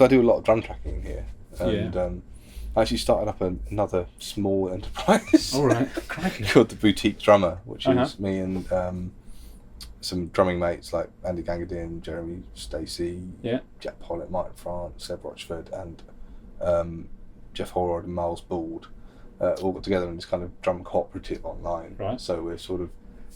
I do a lot of drum tracking here, and I actually started up another small enterprise. All right, cracking. Called the Boutique Drummer, which is me and some drumming mates like Andy Gangadin, Jeremy Stacey, Jack Pollitt, Martin France, Seb Rochford, and Jeff Horrod and Miles Bald. All got together in this kind of drum cooperative online. Right. So we're sort of,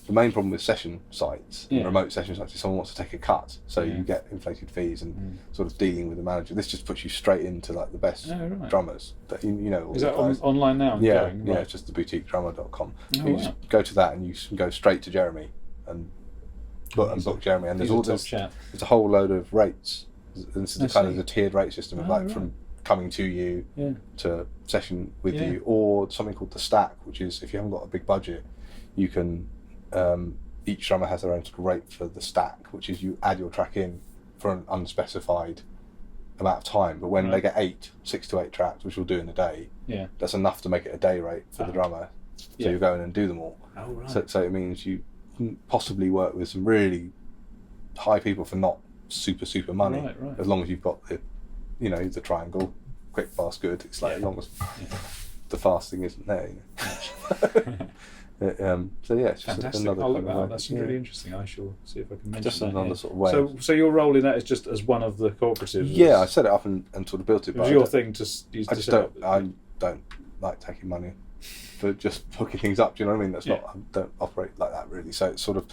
the main problem with session sites, remote session sites, is someone wants to take a cut. So you get inflated fees and sort of dealing with the manager. This just puts you straight into like the best drummers that you know. All is that guys. Online now? Yeah, it's just the boutiquedrummer.com. You just go to that and you can go straight to Jeremy and book Jeremy. And there's a whole load of rates. This is the kind of the tiered rate system of from coming to you to session with you, or something called the stack, which is if you haven't got a big budget, you can each drummer has their own sort of rate for the stack, which is you add your track in for an unspecified amount of time, but when they get 6 to 8 tracks, which we'll do in a day, that's enough to make it a day rate for the drummer, so you go in and do them all. So it means you can possibly work with some really high people for not super money, as long as you've got the triangle, quick, fast, good. It's like as long as the fast thing isn't there. So it's just fantastic. another I'll kind look of that. That's really interesting. I shall see if I can mention just that. another sort of way. So your role in that is just as one of the cooperatives. Yeah, I set it up and sort of built it. It was your thing to use. I don't like taking money for just hooking things up. Do you know what I mean? That's not. I don't operate like that really. So it's sort of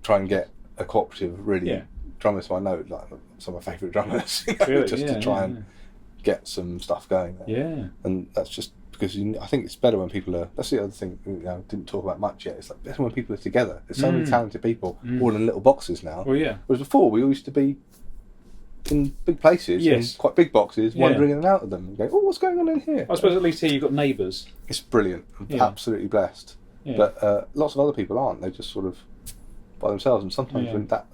try and get a cooperative really. Drummers who I know, like some of my favourite drummers, really? just to try and get some stuff going there. Yeah. And that's just because I think it's better when people are. That's the other thing didn't talk about much yet. It's like better when people are together. There's so many talented people all in little boxes now. Well, yeah. Whereas before we all used to be in big places, in quite big boxes, wandering in and out of them, and going, "Oh, what's going on in here?" I suppose at least here you've got neighbours. It's brilliant. I'm absolutely blessed. Yeah. But lots of other people aren't. They're just sort of by themselves, and sometimes when that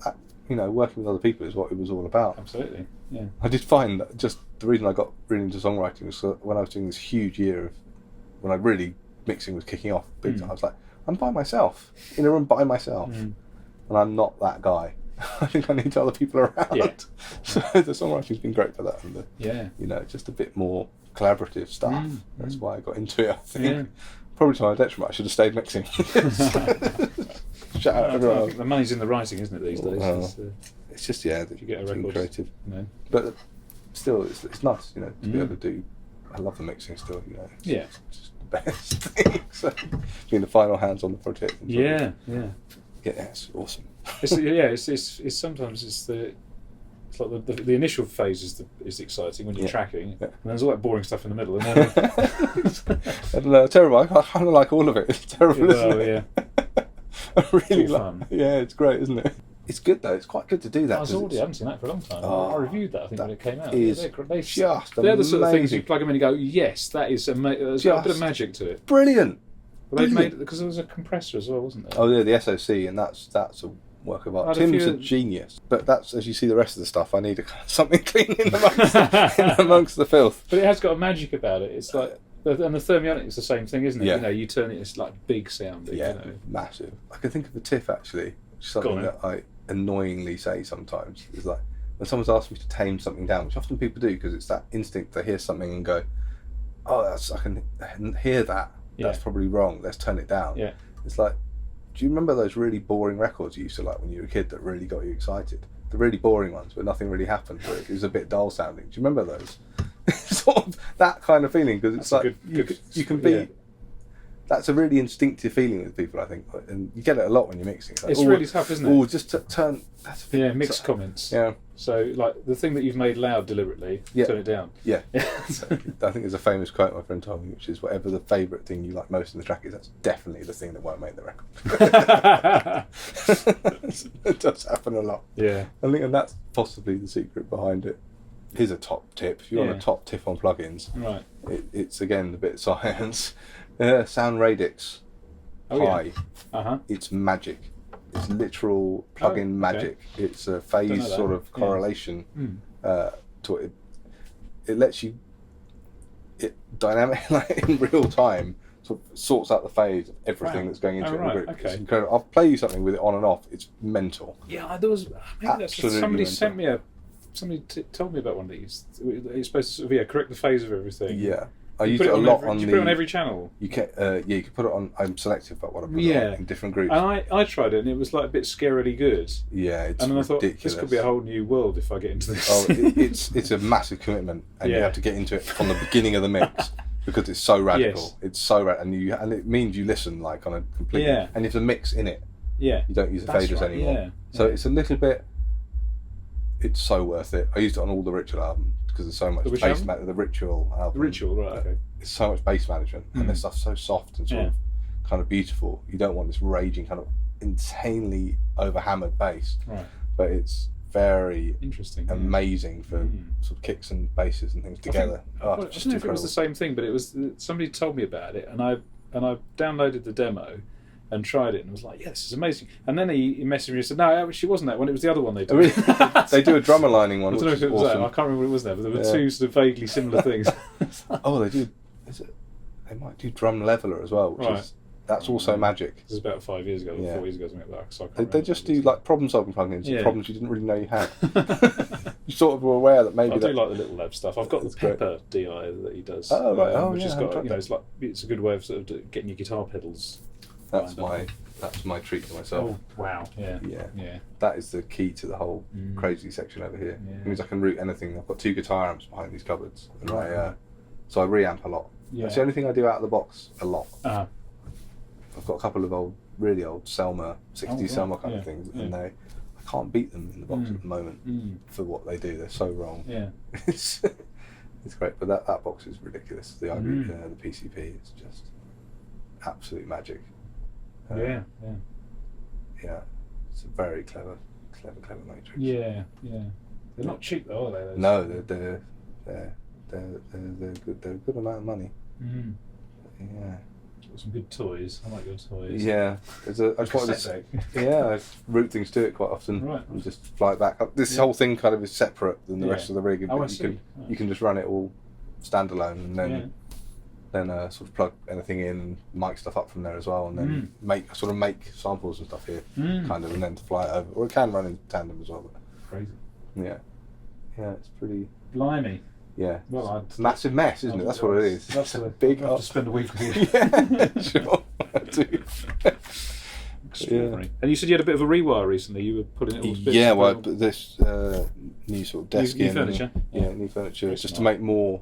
working with other people is what it was all about. Absolutely, yeah. I did find that just the reason I got really into songwriting was when I was doing this huge year of when I really mixing was kicking off big time. I was like, I'm by myself in a room by myself, and I'm not that guy. I think I need other people around. Yeah. So the songwriting's been great for that, and just a bit more collaborative stuff. That's why I got into it. I think probably to my detriment. I should have stayed mixing. Shout out everyone. The money's in the writing, isn't it, these days? It's just that you get a record creative. But still, it's nice, to be able to do. I love the mixing still, It's just the best thing. So being the final hands on the project. Yeah, it's awesome. It's sometimes it's like the initial phase is exciting when you're tracking, and there's all that boring stuff in the middle. And then I don't know, terrible. I kind of like all of it. It's terrible, isn't it? I really fun. Yeah, it's great, isn't it? It's good though. It's quite good to do that. I haven't seen that for a long time. I reviewed that. I think when it came out. They're the sort of things you plug them in and go, yes, that is there's got a bit of magic to it. Brilliant. But they've made because there was a compressor as well, wasn't there? Oh yeah, the SOC, and that's a work of art. Tim's a genius, but that's as you see the rest of the stuff. I need something clean in amongst the filth. But it has got a magic about it. It's like. And the thermionic is the same thing, isn't it? Yeah. You turn it, it's like big sounding. Yeah, massive. I can think of a tiff actually, which is something that I annoyingly say sometimes. Is like when someone's asked me to tame something down, which often people do because it's that instinct to hear something and go, "Oh, I can hear that. That's probably wrong. Let's turn it down." Yeah. It's like, do you remember those really boring records you used to like when you were a kid that really got you excited? The really boring ones, but nothing really happened. It was a bit dull sounding. Do you remember those? Sort of that kind of feeling, because it's like you can be. That's a really instinctive feeling with people, I think, and you get it a lot when you're mixing. It's really tough, isn't it? Just turn. Mixed comments. Yeah. So, like the thing that you've made loud deliberately, turn it down. Yeah. Exactly. I think there's a famous quote my friend told me, which is, "Whatever the favourite thing you like most in the track is, that's definitely the thing that won't make the record." It does happen a lot. Yeah. I think, and that's possibly the secret behind it. Here's a top tip. If you want a top tip on plugins, right? It's again a bit of science. Sound radix high. It's magic. It's literal plugin magic. It's a phase sort of correlation to it. It lets you dynamic in real time. Sort of sorts out the phase of everything that's going into it. Right. It's incredible. I'll play you something with it on and off. It's mental. Yeah, there was. Somebody sent me a somebody told me about one of these. It's supposed to sort of correct the phase of everything. Yeah. I use it a lot on you put it on every channel? You can, you can put it on. I'm selective about what I put it on in different groups. And I tried it, and it was like a bit scarily good. Yeah, it's and then ridiculous. I thought this could be a whole new world if I get into this. Oh, it's a massive commitment, and you have to get into it from the beginning of the mix because it's so radical. Yes. It's so and it means you listen like on a complete. Yeah. And if the mix in it. Yeah. You don't use the faders anymore. Yeah. So it's a little bit. It's so worth it. I used it on all the Ritual albums because there's so much bass. The Ritual album. The Ritual, right? Okay. It's so much bass management, and their stuff's so soft and sort of kind of beautiful. You don't want this raging kind of insanely overhammered bass, right? But it's very interesting, amazing for sort of kicks and basses and things together. I don't know if it was the same thing, but it was somebody told me about it, and I downloaded the demo. And tried it and was like, yeah, this is amazing. And then he messaged me and said, no, it actually wasn't that one. It was the other one they did. They do a drummer lining one. I don't know if it was awesome. That. I can't remember what it was there, but there were two sort of vaguely similar things. Oh, they do. They might do Drum Leveler as well, which is that's also magic. This is about 5 years ago, 4 years ago, something like that. So they just do like problem-solving plugins, problems you didn't really know you had. You sort of were aware that maybe. I do like the Little Lab stuff. I've got the Pepper DI that he does. Oh right, which has got it's a good way of sort of getting your guitar pedals. That's my treat to myself. Oh wow! Yeah. That is the key to the whole crazy section over here. It means I can route anything. I've got 2 guitar amps behind these cupboards, and so I reamp a lot. Yeah. That's the only thing I do out of the box a lot. I've got a couple of really old Selmer, 60s Selmer kind of things, and I can't beat them in the box at the moment for what they do. They're so wrong. Yeah, it's great, but that box is ridiculous. The PCP is just absolute magic. Yeah, it's a very clever matrix. Yeah. They're not cheap though, are they? No, they're good. They're a good amount of money. Yeah. Got some good toys. I like your toys. Yeah, I route things to it quite often. Right. And just fly it back up. This whole thing kind of is separate than the rest of the rig. You can just run it all standalone, and then. Then sort of plug anything in and mic stuff up from there as well, and then make samples and stuff here, kind of, and then to fly it over. Or it can run in tandem as well. But crazy. Yeah, it's pretty. Blimey. Yeah. Well, it's a massive mess, isn't it? That's what it is. That's a big. I have to spend a week with you. Yeah, sure. I do. Extraordinary. And you said you had a bit of a rewire recently. You were putting it all to bits. Yeah, well, this new sort of desk new furniture. New furniture. It's just to make more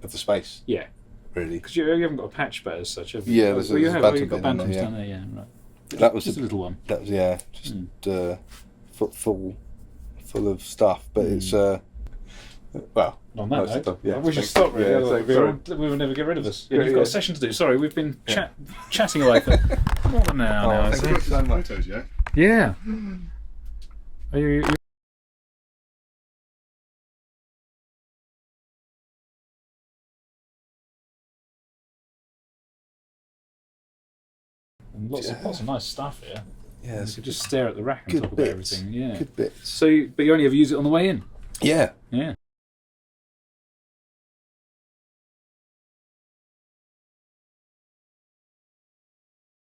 of the space. Yeah. Really, because you haven't got a patch bed as such, have you? Yeah, there's you've got bantams down there, yeah, right. That was just a little one. That was full of stuff, but it's well. On that note, we should stop. Really, we will never get rid of us. Yeah, you've got a session to do. Sorry, we've been chatting away for more than an hour now. Thank you so much, Jack. Yeah. Are you and lots of nice stuff here. Yeah, you could just stare at the rack and talk about everything. Yeah, good bits. So, but you only ever use it on the way in. Yeah.